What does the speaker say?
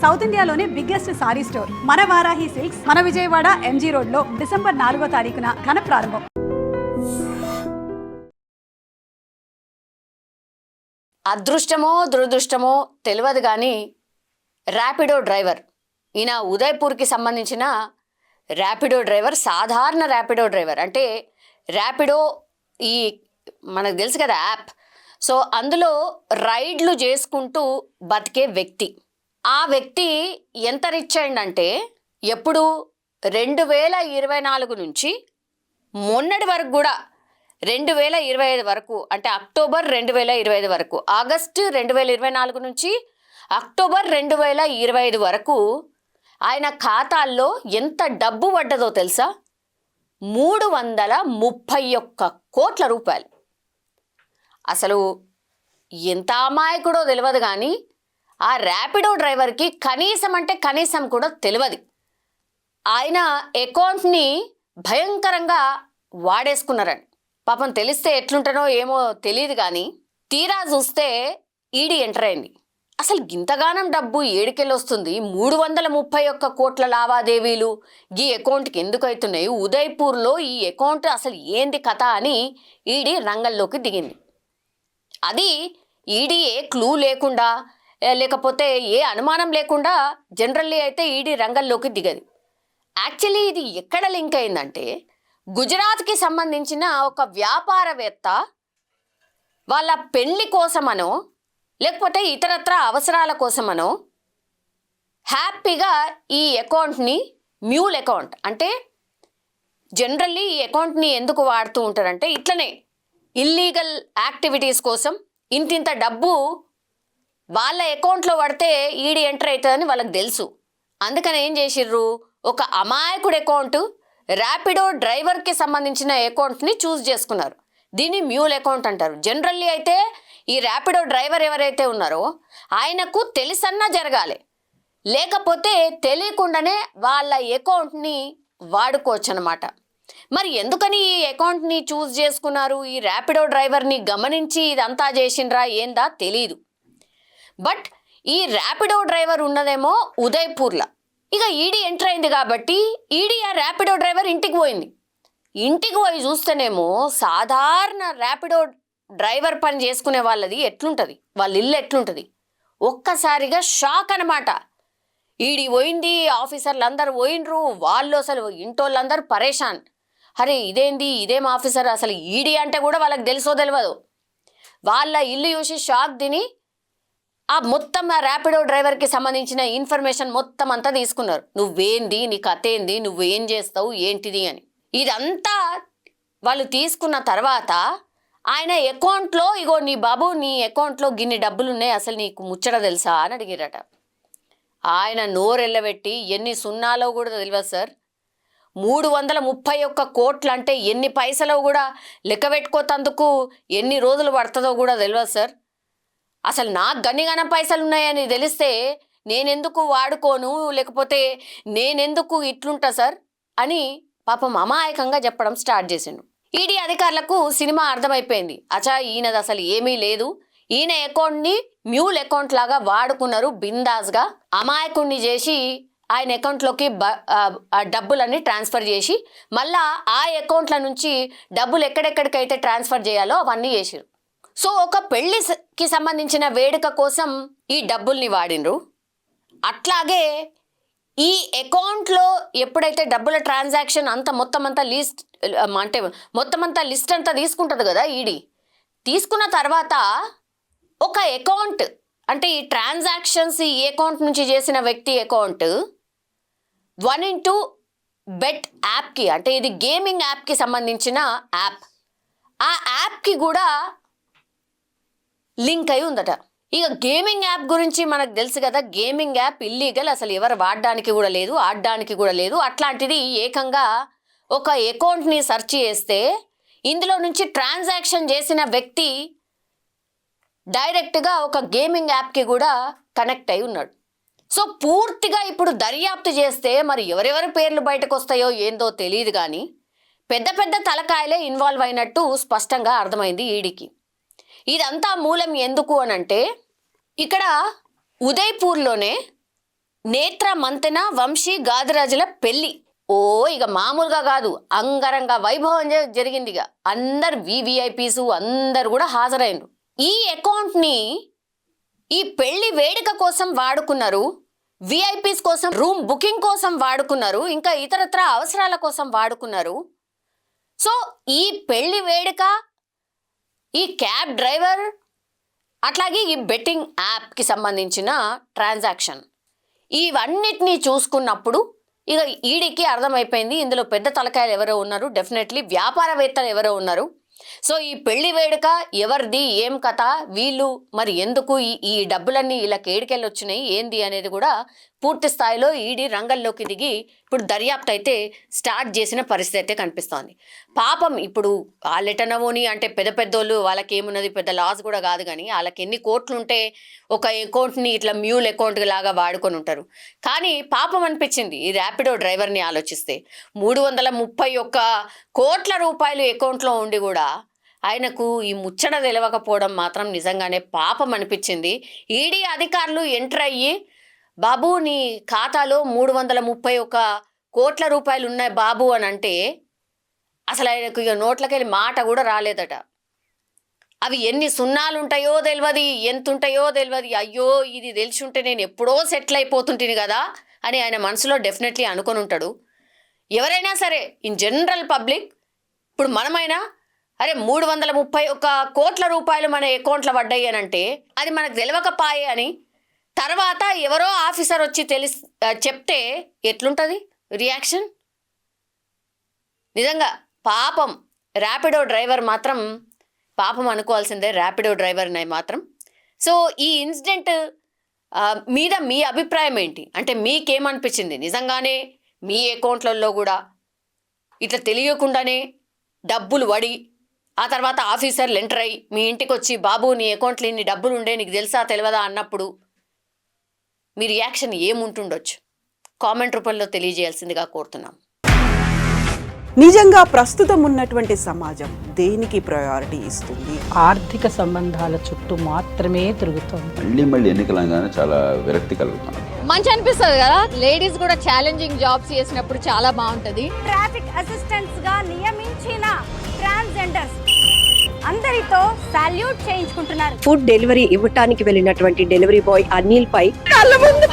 South ఇండియాలోనే biggest sorry store మన Varahi silks మన విజయవాడ ఎంజీ రోడ్ లో డిసెంబర్ 4వ తారీఖున ఘన ప్రారంభం. అదృష్టమో దురదృష్టమో తెలియదు కానీ ర్యాపిడో డ్రైవర్ ఈయన ఉదయ్పూర్కి సంబంధించిన ర్యాపిడో డ్రైవర్, సాధారణ ర్యాపిడో డ్రైవర్. అంటే ర్యాపిడో ఈ మనకు తెలుసు కదా యాప్. సో అందులో రైడ్లు చేసుకుంటూ బతికే వ్యక్తి. ఆ వ్యక్తి ఎంత రిచ్ అయిందంటే ఎప్పుడు 2024 నుంచి మొన్నటి వరకు కూడా 2025 వరకు, అంటే అక్టోబర్ 2025 వరకు, ఆగస్టు 2024 నుంచి అక్టోబర్ 2025 వరకు ఆయన ఖాతాల్లో ఎంత డబ్బు పడ్డదో తెలుసా? 331 కోట్ల రూపాయలు. అసలు ఎంత అమాయకుడో తెలియదు కానీ ఆ ర్యాపిడో డ్రైవర్కి కనీసం అంటే కనీసం కూడా తెలియదు. ఆయన అకౌంట్ని భయంకరంగా వాడేసుకున్నారని. పాపం తెలిస్తే ఎట్లుంటానో ఏమో తెలియదు కానీ తీరా చూస్తే ఈడీ ఎంటర్ అయింది. అసలు ఇంతగానం డబ్బు ఏడుకెళ్ళి వస్తుంది? 331 కోట్ల లావాదేవీలు ఈ అకౌంట్కి ఎందుకు అవుతున్నాయి? ఉదయ్పూర్లో ఈ అకౌంట్ అసలు ఏంది కథ అని ఈడీ రంగంలోకి దిగింది. అది ఈడీ ఏ క్లూ లేకుండా, లేకపోతే ఏ అనుమానం లేకుండా జనరల్లీ అయితే ఈడీ రంగంలోకి దిగదు. యాక్చువల్లీ ఇది ఎక్కడ లింక్ అయిందంటే గుజరాత్కి సంబంధించిన ఒక వ్యాపారవేత్త వాళ్ళ పెళ్లి కోసమనో లేకపోతే ఇతరత్ర అవసరాల కోసమనో హ్యాపీగా ఈ అకౌంట్ని మ్యూల్ అకౌంట్, అంటే జనరల్లీ ఈ అకౌంట్ని ఎందుకు వాడుతూ ఉంటారంటే ఇట్లనే ఇల్లీగల్ యాక్టివిటీస్ కోసం ఇంతింత డబ్బు వాళ్ళ అకౌంట్లో పడితే ఈడీ ఎంటర్ అవుతుందని వాళ్ళకి తెలుసు. అందుకని ఏం చేసిర్రు, ఒక అమాయకుడు అకౌంట్, ర్యాపిడో డ్రైవర్కి సంబంధించిన అకౌంట్ని చూస్ చేసుకున్నారు. దీన్ని మ్యూల్ అకౌంట్ అంటారు. జనరల్లీ అయితే ఈ ర్యాపిడో డ్రైవర్ ఎవరైతే ఉన్నారో ఆయనకు తెలిసన్నా జరగాలి, లేకపోతే తెలియకుండానే వాళ్ళ అకౌంట్ని వాడుకోవచ్చు అన్నమాట. మరి ఎందుకని ఈ అకౌంట్ని చూస్ చేసుకున్నారు? ఈ ర్యాపిడో డ్రైవర్ని గమనించి ఇదంతా చేసిండ్రా ఏందా తెలీదు. బట్ ఈ ర్యాపిడో డ్రైవర్ ఉన్నదేమో ఉదయ్పూర్లో. ఇక ఈడీ ఎంటర్ అయింది కాబట్టి ఈడీ ఆ ర్యాపిడో డ్రైవర్ ఇంటికి పోయింది. ఇంటికి పోయి చూస్తేనేమో సాధారణ ర్యాపిడో డ్రైవర్ పని చేసుకునే వాళ్ళది ఎట్లుంటుంది, వాళ్ళ ఇల్లు ఎట్లుంటుంది, ఒక్కసారిగా షాక్ అనమాట. ఈడీ పోయింది, ఆఫీసర్లు అందరు పోయినరు, వాళ్ళు అసలు ఇంటోళ్ళందరూ పరేషాన్. అరే ఇదేంది, ఇదేం ఆఫీసర్, అసలు ఈడీ అంటే కూడా వాళ్ళకి తెలుసో తెలియదు. వాళ్ళ ఇల్లు చూసి షాక్ తిని ఆ మొత్తం ఆ ర్యాపిడో డ్రైవర్కి సంబంధించిన ఇన్ఫర్మేషన్ మొత్తం అంతా తీసుకున్నారు. నువ్వేంది, నీ కథ ఏంది, నువ్వేం చేస్తావు, ఏంటిది అని. ఇదంతా వాళ్ళు తీసుకున్న తర్వాత ఆయన అకౌంట్లో, ఇగో నీ బాబు నీ అకౌంట్లో గిన్ని డబ్బులు ఉన్నాయి, అసలు నీకు ముచ్చట తెలుసా అని అడిగిరట. ఆయన నోరెళ్ళబెట్టి ఎన్ని సున్నాలో కూడా తెలియదు సార్, 331 కోట్లు అంటే ఎన్ని పైసలో కూడా లెక్క పెట్టుకోతందుకు ఎన్ని రోజులు పడుతుందో కూడా తెలియదు సార్. అసలు నాకు గన్నిగానం పైసలు ఉన్నాయని తెలిస్తే నేనెందుకు వాడుకోను, లేకపోతే నేనెందుకు ఇట్లుంటా సార్ అని పాపం అమాయకంగా చెప్పడం స్టార్ట్ చేసిండు. ఈడీ అధికారులకు సినిమా అర్థమైపోయింది. అచ్చా ఈయనది అసలు ఏమీ లేదు, ఈయన అకౌంట్ని మ్యూల్ అకౌంట్ లాగా వాడుకున్నారు బిందాస్గా. అమాయకుణ్ణి చేసి ఆయన అకౌంట్లోకి డబ్బులన్నీ ట్రాన్స్ఫర్ చేసి మళ్ళా ఆ అకౌంట్ల నుంచి డబ్బులు ఎక్కడెక్కడికైతే ట్రాన్స్ఫర్ చేయాలో అవన్నీ చేసిరు. సో ఒక పెళ్లికి సంబంధించిన వేడుక కోసం ఈ డబ్బుల్ని వాడినరు. అట్లాగే ఈ అకౌంట్లో ఎప్పుడైతే డబ్బుల ట్రాన్సాక్షన్ అంతా మొత్తం అంతా లిస్ట్ అంతా తీసుకుంటుంది కదా ఈడీ, తీసుకున్న తర్వాత ఒక అకౌంట్, అంటే ఈ ట్రాన్సాక్షన్స్ ఈ అకౌంట్ నుంచి చేసిన వ్యక్తి అకౌంట్ 1xBet యాప్కి, అంటే ఇది గేమింగ్ యాప్కి సంబంధించిన యాప్, ఆ యాప్కి కూడా లింక్ అయి ఉందట. ఇక గేమింగ్ యాప్ గురించి మనకు తెలుసు కదా, గేమింగ్ యాప్ ఇల్లీగల్, అసలు ఎవరు వాడడానికి కూడా లేదు, ఆడడానికి కూడా లేదు. అట్లాంటిది ఏకంగా ఒక అకౌంట్ని సెర్చ్ చేస్తే ఇందులో నుంచి ట్రాన్సాక్షన్ చేసిన వ్యక్తి డైరెక్ట్గా ఒక గేమింగ్ యాప్కి కూడా కనెక్ట్ అయి ఉన్నాడు. సో పూర్తిగా ఇప్పుడు దర్యాప్తు చేస్తే మరి ఎవరెవరి పేర్లు బయటకు వస్తాయో ఏందో తెలియదు కానీ పెద్ద పెద్ద తలకాయలే ఇన్వాల్వ్ అయినట్టు స్పష్టంగా అర్థమైంది ఈడీకి. ఇదంతా మూలం ఎందుకు అనంటే ఇక్కడ ఉదయ్పూర్లోనే నేత్ర మంతెన వంశీ గాదిరాజుల పెళ్లి ఓ ఇక మామూలుగా కాదు, అంగరంగ వైభవం జరిగింది. ఇక అందరు వివిఐపీస్ అందరు కూడా హాజరైనరు. ఈ అకౌంట్ని ఈ పెళ్లి వేడుక కోసం వాడుకున్నారు, విఐపీస్ కోసం రూమ్ బుకింగ్ కోసం వాడుకున్నారు, ఇంకా ఇతరత్ర అవసరాల కోసం వాడుకున్నారు. సో ఈ పెళ్లి వేడుక, ఈ క్యాబ్ డ్రైవర్, అట్లాగే ఈ బెట్టింగ్ యాప్కి సంబంధించిన ట్రాన్సాక్షన్, ఇవన్నిటినీ చూసుకున్నప్పుడు ఇక ఈడీకి అర్థమైపోయింది ఇందులో పెద్ద తలకాయలు ఎవరో ఉన్నారు, డెఫినెట్లీ వ్యాపారవేత్తలు ఎవరో ఉన్నారు. సో ఈ పెళ్లి వేడుక ఎవరిది, ఏం కథ, వీళ్ళు మరి ఎందుకు ఈ డబ్బులన్నీ వీళ్ళకి ఏడికెళ్ళి వచ్చినాయి ఏంది అనేది కూడా పూర్తి స్థాయిలో ఈడీ రంగంలోకి దిగి ఇప్పుడు దర్యాప్తు అయితే స్టార్ట్ చేసిన పరిస్థితి అయితే కనిపిస్తోంది. పాపం ఇప్పుడు వాళ్ళెటనవోని అంటే పెద్ద పెద్దోళ్ళు వాళ్ళకి ఏమున్నది, పెద్ద లాస్ కూడా కాదు, కానీ వాళ్ళకి ఎన్ని కోట్లు ఉంటే ఒక అకౌంట్ని ఇట్లా మ్యూల్ అకౌంట్ లాగా వాడుకొని ఉంటారు. కానీ పాపం అనిపించింది ఈ ర్యాపిడో డ్రైవర్ని ఆలోచిస్తే. 331 కోట్ల రూపాయలు అకౌంట్లో ఉండి కూడా ఆయనకు ఈ ముచ్చట తెలవకపోవడం మాత్రం నిజంగానే పాపం అనిపించింది. ఈడీ అధికారులు ఎంటర్ అయ్యి, బాబు నీ ఖాతాలో 331 కోట్ల రూపాయలు ఉన్నాయి బాబు అని అంటే అసలు ఆయనకు ఇక నోట్లకెళ్ళి మాట కూడా రాలేదట. అవి ఎన్ని సున్నాలు ఉంటాయో తెలియదు, ఎంత ఉంటాయో తెలియదు. అయ్యో ఇది తెలిసి ఉంటే నేను ఎప్పుడో సెటిల్ అయిపోతుంటుంది కదా అని ఆయన మనసులో డెఫినెట్లీ అనుకొని ఉంటాడు. ఎవరైనా సరే ఇన్ జనరల్ పబ్లిక్, ఇప్పుడు మనమైనా అరే 331 కోట్ల రూపాయలు మన అకౌంట్లో పడ్డాయి అని అంటే అది మనకు తెలియకపాయే అని తర్వాత ఎవరో ఆఫీసర్ వచ్చి చెప్తే ఎట్లుంటుంది రియాక్షన్? నిజంగా పాపం ర్యాపిడో డ్రైవర్ మాత్రం పాపం అనుకోవాల్సిందే, ర్యాపిడో డ్రైవర్ని మాత్రం. సో ఈ ఇన్సిడెంట్ మీద మీ అభిప్రాయం ఏంటి? అంటే మీకేమనిపించింది? నిజంగానే మీ అకౌంట్లలో కూడా ఇట్లా తెలియకుండానే డబ్బులు వడి ఆ తర్వాత ఆఫీసర్లు ఎంటర్ అయ్యి మీ ఇంటికి వచ్చి బాబు నీ అకౌంట్లో ఇన్ని డబ్బులు ఉండే నీకు తెలుసా తెలియదా అన్నప్పుడు మీ రియాక్షన్ ఏముంటుండొచ్చు? కామెంట్ రూపంలో తెలియజేయాల్సిందిగా కోరుతున్నాం. నిజంగా ప్రస్తుతం ఉన్నటువంటి సమాజం దేనికి ప్రయారిటీ ఇస్తుంది? ఆర్థిక సంబంధాల చుట్టూ మాత్రమే తిరుగుతుంది. మళ్ళీ ఎన్నికలంగానే చాలా విరక్తి కలుగుతాం. మంచి అనిపిస్తుంది కదా, లేడీస్ కూడా ఛాలెంజింగ్ జాబ్స్ చేసినప్పుడు చాలా బాగుంటది. ట్రాఫిక్ అసిస్టెంట్స్ గా నియమించిన ట్రాన్స్జెండర్స్ అందరితో సాల్యూట్ చేయించుకుంటున్నారు. ఫుడ్ డెలివరీ ఇవ్వటానికి వెళ్ళినటువంటి డెలివరీ బాయ్ అనిల్ పై కళ్ళ ముందు